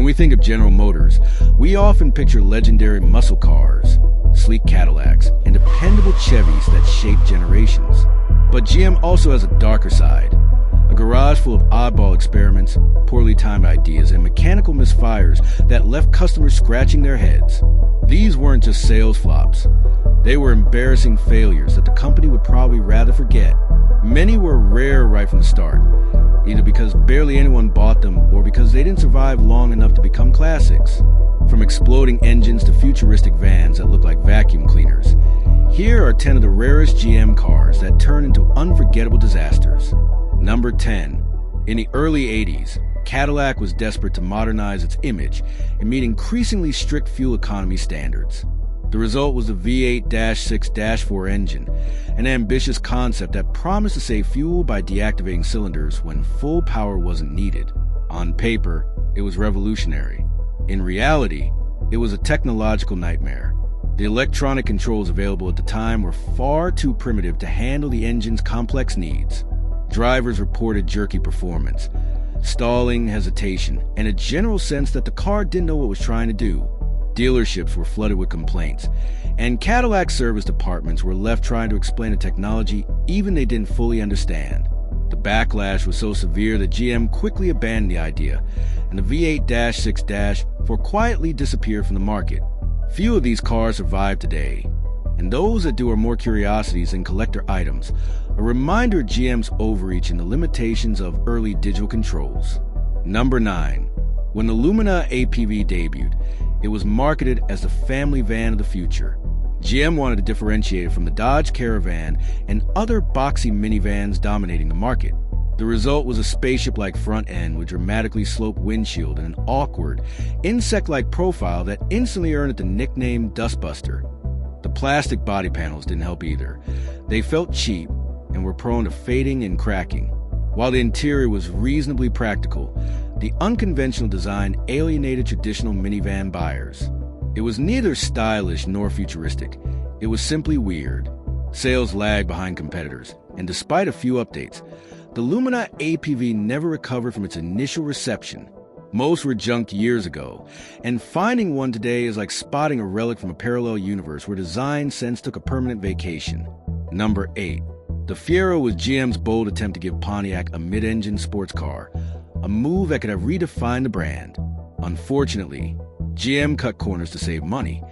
When we think of General Motors, we often picture legendary muscle cars, sleek Cadillacs, and dependable Chevys that shape generations. But GM also has a darker side, a garage full of oddball experiments, poorly timed ideas, and mechanical misfires that left customers scratching their heads. These weren't just sales flops. They were embarrassing failures that the company would probably rather forget. Many were rare right from the start, either because barely anyone bought them or because they didn't survive long enough to become classics. From exploding engines to futuristic vans that look like vacuum cleaners, here are 10 of the rarest GM cars that turn into unforgettable disasters. Number 10. In the early 80s, Cadillac was desperate to modernize its image and meet increasingly strict fuel economy standards. The result was the V8-6-4 engine, an ambitious concept that promised to save fuel by deactivating cylinders when full power wasn't needed. On paper, it was revolutionary. In reality, it was a technological nightmare. The electronic controls available at the time were far too primitive to handle the engine's complex needs. Drivers reported jerky performance, stalling, hesitation, and a general sense that the car didn't know what it was trying to do. Dealerships were flooded with complaints, and Cadillac service departments were left trying to explain a technology even they didn't fully understand. The backlash was so severe that GM quickly abandoned the idea, and the V8-6-4 quietly disappeared from the market. Few of these cars survive today, and those that do are more curiosities than collector items, a reminder of GM's overreach and the limitations of early digital controls. Number 9. When the Lumina APV debuted, it was marketed as the family van of the future. GM wanted to differentiate it from the Dodge Caravan and other boxy minivans dominating the market. The result was a spaceship-like front end with dramatically sloped windshield and an awkward, insect-like profile that instantly earned it the nickname Dustbuster. The plastic body panels didn't help either. They felt cheap and were prone to fading and cracking. While the interior was reasonably practical, the unconventional design alienated traditional minivan buyers. It was neither stylish nor futuristic. It was simply weird. Sales lagged behind competitors, and despite a few updates, the Lumina APV never recovered from its initial reception. Most were junked years ago, and finding one today is like spotting a relic from a parallel universe where design sense took a permanent vacation. Number 8. The Fiero was GM's bold attempt to give Pontiac a mid-engine sports car, a move that could have redefined the brand. Unfortunately, GM cut corners to save money,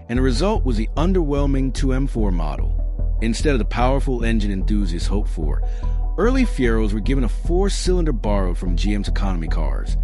and the result was the underwhelming 2M4 model. Instead of the powerful engine enthusiasts hoped for, early Fieros were given a 4-cylinder borrowed from GM's economy cars,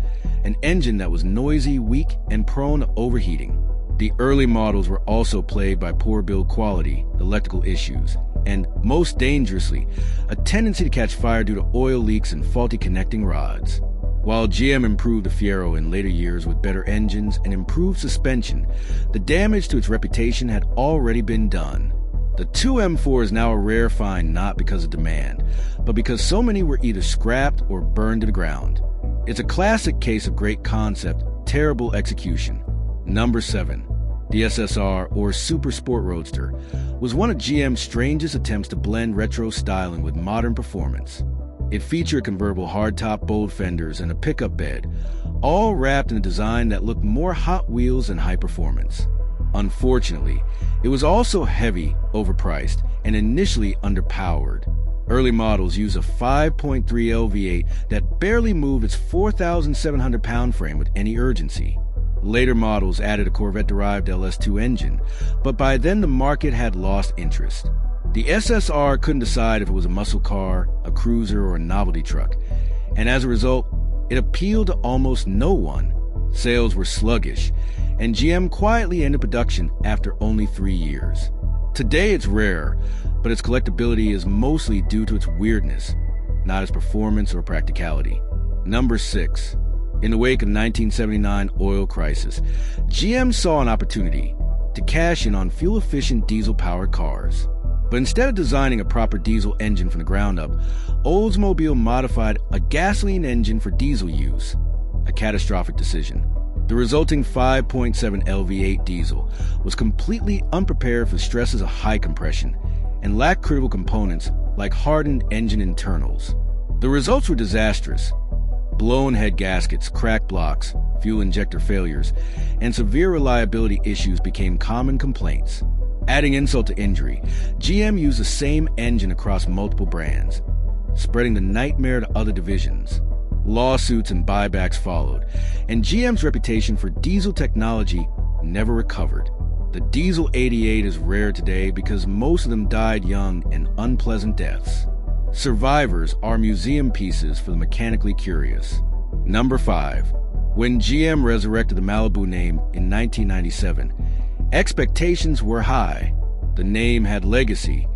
an engine that was noisy, weak, and prone to overheating. The early models were also plagued by poor build quality, electrical issues, and, most dangerously, a tendency to catch fire due to oil leaks and faulty connecting rods. While GM improved the Fiero in later years with better engines and improved suspension, the damage to its reputation had already been done. The 2M4 is now a rare find not because of demand, but because so many were either scrapped or burned to the ground. It's a classic case of great concept, terrible execution. Number 7. The SSR, or Super Sport Roadster, was one of GM's strangest attempts to blend retro styling with modern performance. It featured convertible hardtop bold fenders and a pickup bed, all wrapped in a design that looked more Hot Wheels than high performance. Unfortunately, it was also heavy, overpriced, and initially underpowered. Early models used a 5.3 LV8 that barely moved its 4,700-pound frame with any urgency. Later models added a Corvette-derived LS2 engine, but by then the market had lost interest. The SSR couldn't decide if it was a muscle car, a cruiser, or a novelty truck, and as a result, it appealed to almost no one. Sales were sluggish, and GM quietly ended production after only 3 years. Today it's rare, but its collectability is mostly due to its weirdness, not its performance or practicality. Number 6. In the wake of the 1979 oil crisis, GM saw an opportunity to cash in on fuel-efficient diesel-powered cars. But instead of designing a proper diesel engine from the ground up, Oldsmobile modified a gasoline engine for diesel use, a catastrophic decision. The resulting 5.7 LV8 diesel was completely unprepared for the stresses of high compression and lacked critical components like hardened engine internals. The results were disastrous. Blown head gaskets, cracked blocks, fuel injector failures, and severe reliability issues became common complaints. Adding insult to injury, GM used the same engine across multiple brands, spreading the nightmare to other divisions. Lawsuits and buybacks followed, and GM's reputation for diesel technology never recovered. The Diesel 88 is rare today because most of them died young and unpleasant deaths. Survivors are museum pieces for the mechanically curious. Number 5. When GM resurrected the Malibu name in 1997, expectations were high. The name had legacy.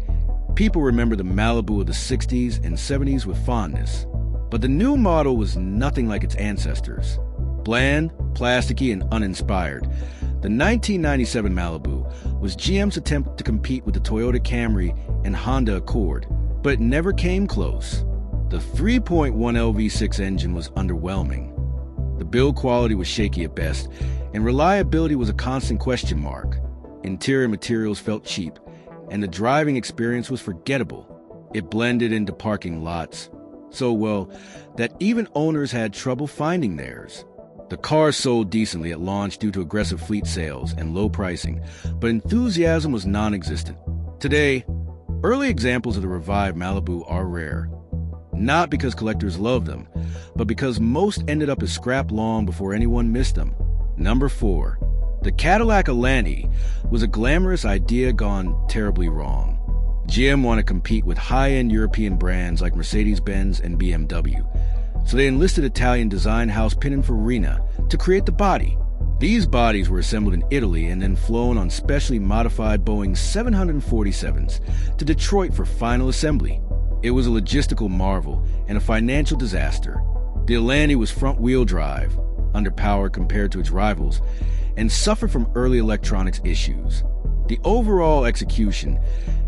People remember the Malibu of the 60s and 70s with fondness. But the new model was nothing like its ancestors. Bland, plasticky, and uninspired, the 1997 Malibu was GM's attempt to compete with the Toyota Camry and Honda Accord, but it never came close. The 3.1 LV6 engine was underwhelming. The build quality was shaky at best, and reliability was a constant question mark. Interior materials felt cheap, and the driving experience was forgettable. It blended into parking lots so well that even owners had trouble finding theirs. The car sold decently at launch due to aggressive fleet sales and low pricing, but enthusiasm was non-existent. Today, early examples of the revived Malibu are rare. Not because collectors love them, but because most ended up as scrap long before anyone missed them. Number 4. The Cadillac Alante was a glamorous idea gone terribly wrong. GM wanted to compete with high-end European brands like Mercedes-Benz and BMW, so they enlisted Italian design house Pininfarina to create the body. These bodies were assembled in Italy and then flown on specially modified Boeing 747s to Detroit for final assembly. It was a logistical marvel and a financial disaster. The Alante was front-wheel drive, underpowered compared to its rivals, and suffered from early electronics issues. The overall execution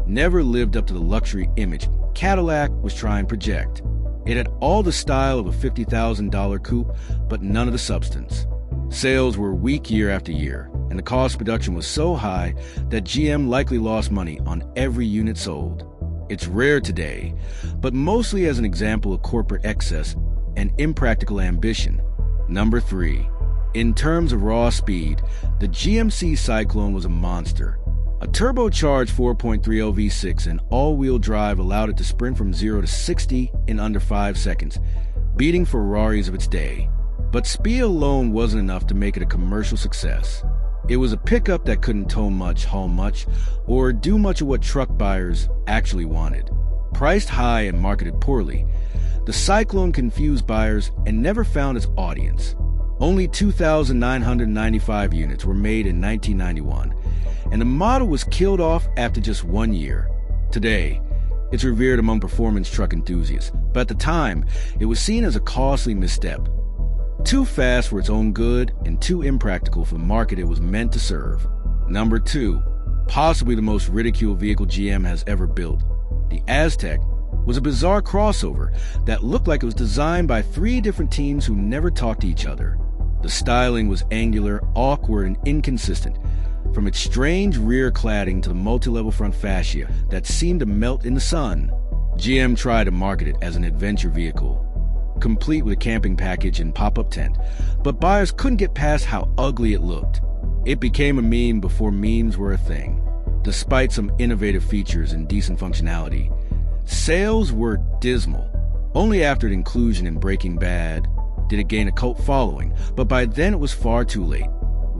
never lived up to the luxury image Cadillac was trying to project. It had all the style of a $50,000 coupe, but none of the substance. Sales were weak year after year, and the cost of production was so high that GM likely lost money on every unit sold. It's rare today, but mostly as an example of corporate excess and impractical ambition. Number 3. In terms of raw speed, the GMC Cyclone was a monster. A turbocharged 4.3 V6 and all-wheel drive allowed it to sprint from 0 to 60 in under 5 seconds, beating Ferraris of its day. But speed alone wasn't enough to make it a commercial success. It was a pickup that couldn't tow much, haul much, or do much of what truck buyers actually wanted. Priced high and marketed poorly, the Cyclone confused buyers and never found its audience. Only 2,995 units were made in 1991, and the model was killed off after just 1 year. Today, it's revered among performance truck enthusiasts, but at the time, it was seen as a costly misstep. Too fast for its own good and too impractical for the market it was meant to serve. Number 2, possibly the most ridiculed vehicle GM has ever built. The Aztek was a bizarre crossover that looked like it was designed by 3 different teams who never talked to each other. The styling was angular, awkward, and inconsistent, from its strange rear cladding to the multi-level front fascia that seemed to melt in the sun. GM tried to market it as an adventure vehicle, complete with a camping package and pop-up tent, but buyers couldn't get past how ugly it looked. It became a meme before memes were a thing. Despite some innovative features and decent functionality, sales were dismal. Only after its inclusion in Breaking Bad did it gain a cult following, but by then it was far too late.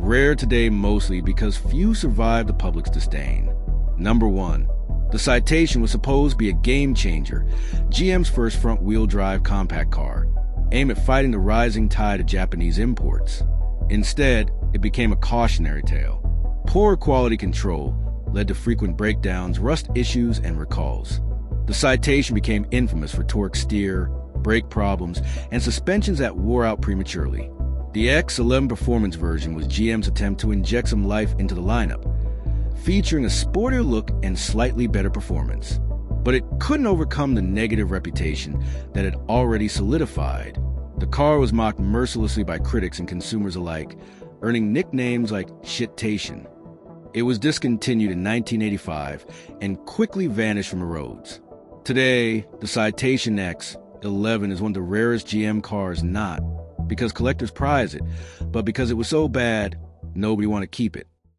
Rare today mostly because few survived the public's disdain. Number 1. The Citation was supposed to be a game-changer, GM's first front-wheel drive compact car, aimed at fighting the rising tide of Japanese imports. Instead, it became a cautionary tale. Poor quality control led to frequent breakdowns, rust issues, and recalls. The Citation became infamous for torque steer, brake problems, and suspensions that wore out prematurely. The X11 Performance version was GM's attempt to inject some life into the lineup, featuring a sportier look and slightly better performance. But it couldn't overcome the negative reputation that had already solidified. The car was mocked mercilessly by critics and consumers alike, earning nicknames like Shitation. It was discontinued in 1985 and quickly vanished from the roads. Today, the Citation X, 11 is one of the rarest GM cars not because collectors prize it, but because it was so bad, nobody wanted to keep it.